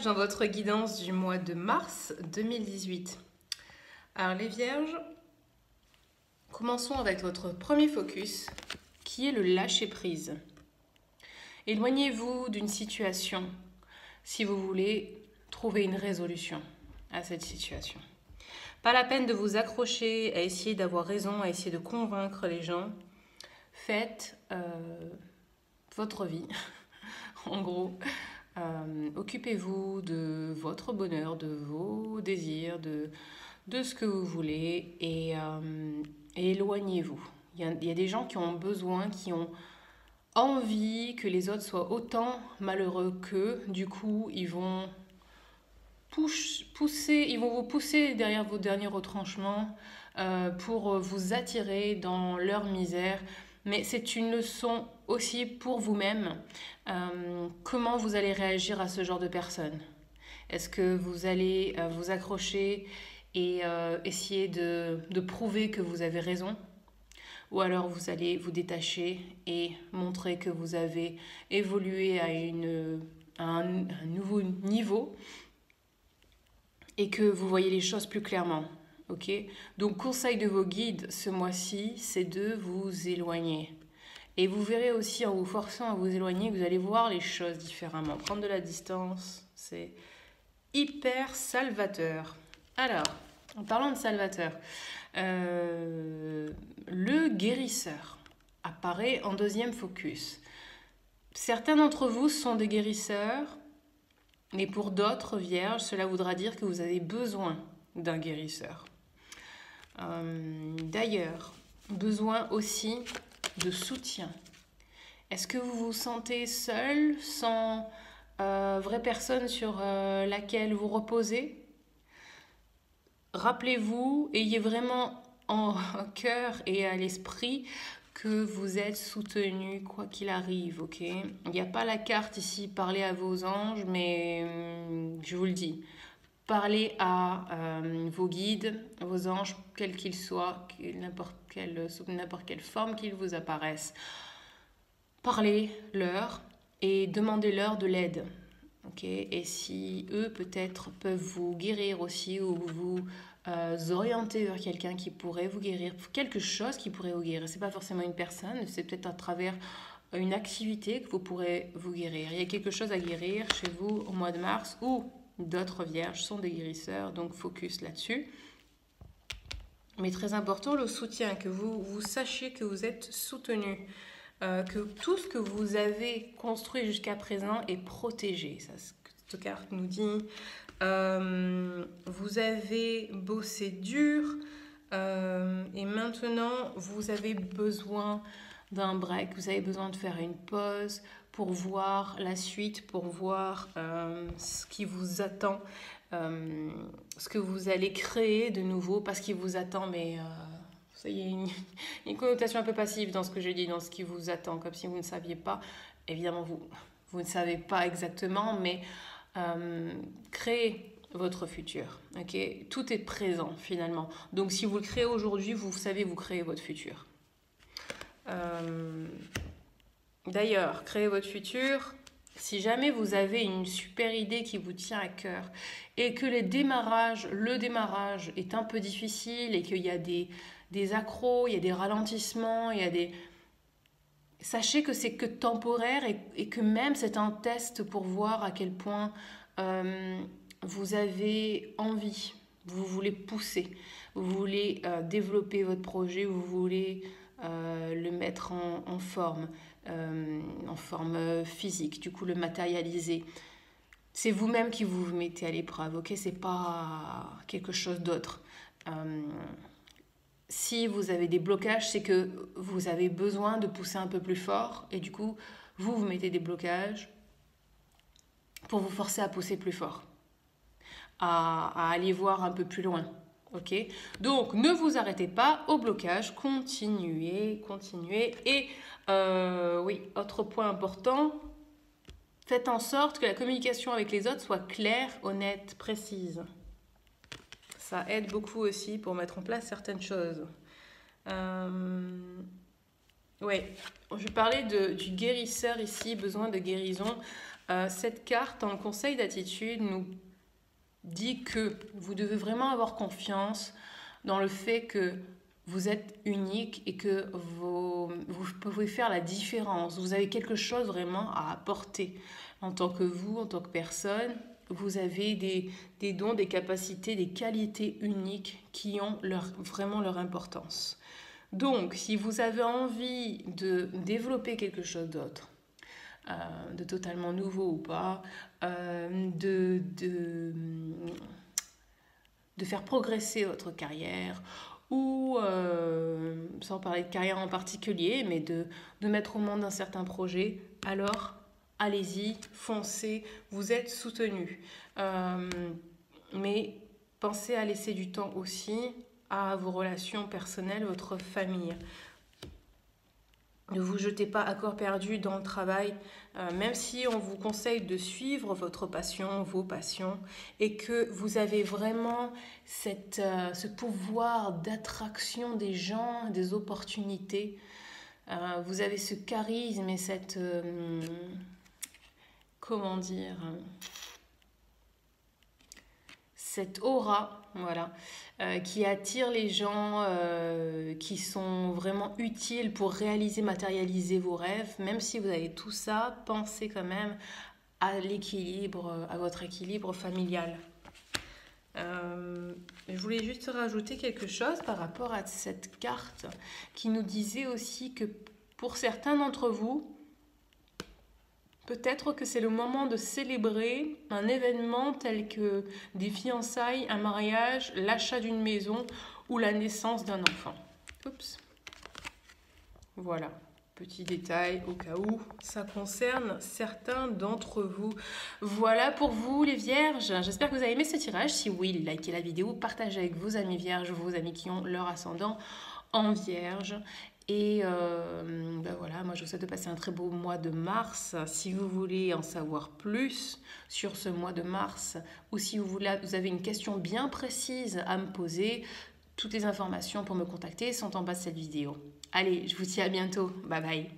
dans votre guidance du mois de mars 2018. Alors les Vierges, commençons avec votre premier focus qui est le lâcher-prise. Éloignez-vous d'une situation si vous voulez trouver une résolution à cette situation. Pas la peine de vous accrocher à essayer d'avoir raison, à essayer de convaincre les gens. Faites votre vie, en gros. Occupez-vous de votre bonheur, de vos désirs, de ce que vous voulez et éloignez-vous. Il y a des gens qui ont besoin, qui ont envie que les autres soient autant malheureux qu'eux. Du coup, ils vont vous pousser derrière vos derniers retranchements pour vous attirer dans leur misère. Mais c'est une leçon aussi pour vous-même. Comment vous allez réagir à ce genre de personnes? Est-ce que vous allez vous accrocher et essayer de prouver que vous avez raison? Ou alors vous allez vous détacher et montrer que vous avez évolué à un nouveau niveau et que vous voyez les choses plus clairement. Ok? Donc, conseil de vos guides ce mois-ci, c'est de vous éloigner. Et vous verrez aussi en vous forçant à vous éloigner que vous allez voir les choses différemment. Prendre de la distance, c'est hyper salvateur. Alors, en parlant de salvateur, le guérisseur apparaît en deuxième focus. Certains d'entre vous sont des guérisseurs, mais pour d'autres vierges, cela voudra dire que vous avez besoin d'un guérisseur. D'ailleurs, besoin aussi de soutien. Est-ce que vous vous sentez seul, sans vraie personne sur laquelle vous reposez? Rappelez-vous, ayez vraiment en cœur et à l'esprit que vous êtes soutenu quoi qu'il arrive, ok? Il n'y a pas la carte ici, parlez à vos anges, mais je vous le dis, parlez à vos guides, vos anges, quels qu'ils soient, sous n'importe quelle forme qu'ils vous apparaissent. Parlez-leur et demandez-leur de l'aide. Okay? Et si eux peut-être peuvent vous guérir aussi ou vous orienter vers quelqu'un qui pourrait vous guérir, quelque chose qui pourrait vous guérir. C'est pas forcément une personne, c'est peut-être à travers une activité que vous pourrez vous guérir. Il y a quelque chose à guérir chez vous au mois de mars ou d'autres vierges sont des guérisseurs, donc focus là-dessus. Mais très important, le soutien, que vous sachiez que vous êtes soutenu. Que tout ce que vous avez construit jusqu'à présent est protégé. Ça, cette carte nous dit. Vous avez bossé dur et maintenant vous avez besoin d'un break. Vous avez besoin de faire une pause pour voir la suite, pour voir ce qui vous attend, ce que vous allez créer de nouveau parce qu'il vous attend, mais... il y a une connotation un peu passive dans ce que je dis, dans ce qui vous attend, comme si vous ne saviez pas. Évidemment, vous ne savez pas exactement, mais créez votre futur. Okay? Tout est présent, finalement. Donc, si vous le créez aujourd'hui, vous savez, vous créez votre futur. D'ailleurs, créez votre futur. Si jamais vous avez une super idée qui vous tient à cœur et que le démarrage est un peu difficile et qu'il y a des accros, il y a des ralentissements, sachez que c'est que temporaire et que même c'est un test pour voir à quel point vous avez envie, vous voulez pousser, vous voulez développer votre projet, vous voulez le mettre en forme physique, du coup le matérialiser. C'est vous-même qui vous mettez à l'épreuve, ok? C'est pas quelque chose d'autre. Si vous avez des blocages, c'est que vous avez besoin de pousser un peu plus fort et du coup, vous mettez des blocages pour vous forcer à pousser plus fort, à aller voir un peu plus loin. Ok? Donc, ne vous arrêtez pas au blocage, continuez. Et oui, autre point important, faites en sorte que la communication avec les autres soit claire, honnête, précise. Ça aide beaucoup aussi pour mettre en place certaines choses. Oui, je parlais du guérisseur ici, besoin de guérison. Cette carte, en conseil d'attitude, nous dit que vous devez vraiment avoir confiance dans le fait que vous êtes unique et que vous pouvez faire la différence. Vous avez quelque chose vraiment à apporter en tant que vous, en tant que personne. Vous avez des dons, des capacités, des qualités uniques qui ont vraiment leur importance. Donc, si vous avez envie de développer quelque chose d'autre, de totalement nouveau ou pas, de faire progresser votre carrière ou, sans parler de carrière en particulier, mais de mettre au monde un certain projet, alors allez-y, foncez, vous êtes soutenu. Mais pensez à laisser du temps aussi à vos relations personnelles, votre famille. Ne vous jetez pas à corps perdu dans le travail, même si on vous conseille de suivre votre passion, vos passions, et que vous avez vraiment ce pouvoir d'attraction des gens, des opportunités. Vous avez ce charisme et cette... comment dire, cette aura, voilà, qui attire les gens qui sont vraiment utiles pour réaliser, matérialiser vos rêves. Même si vous avez tout ça, pensez quand même à l'équilibre, à votre équilibre familial. Je voulais juste rajouter quelque chose par rapport à cette carte qui nous disait aussi que pour certains d'entre vous, peut-être que c'est le moment de célébrer un événement tel que des fiançailles, un mariage, l'achat d'une maison ou la naissance d'un enfant. Oups. Voilà, petit détail au cas où ça concerne certains d'entre vous. Voilà pour vous les vierges. J'espère que vous avez aimé ce tirage. Si oui, likez la vidéo, partagez avec vos amis vierges, vos amis qui ont leur ascendant en vierge. Et voilà, moi je vous souhaite de passer un très beau mois de mars. Si vous voulez en savoir plus sur ce mois de mars ou si vous avez une question bien précise à me poser, toutes les informations pour me contacter sont en bas de cette vidéo. Allez, je vous dis à bientôt. Bye bye.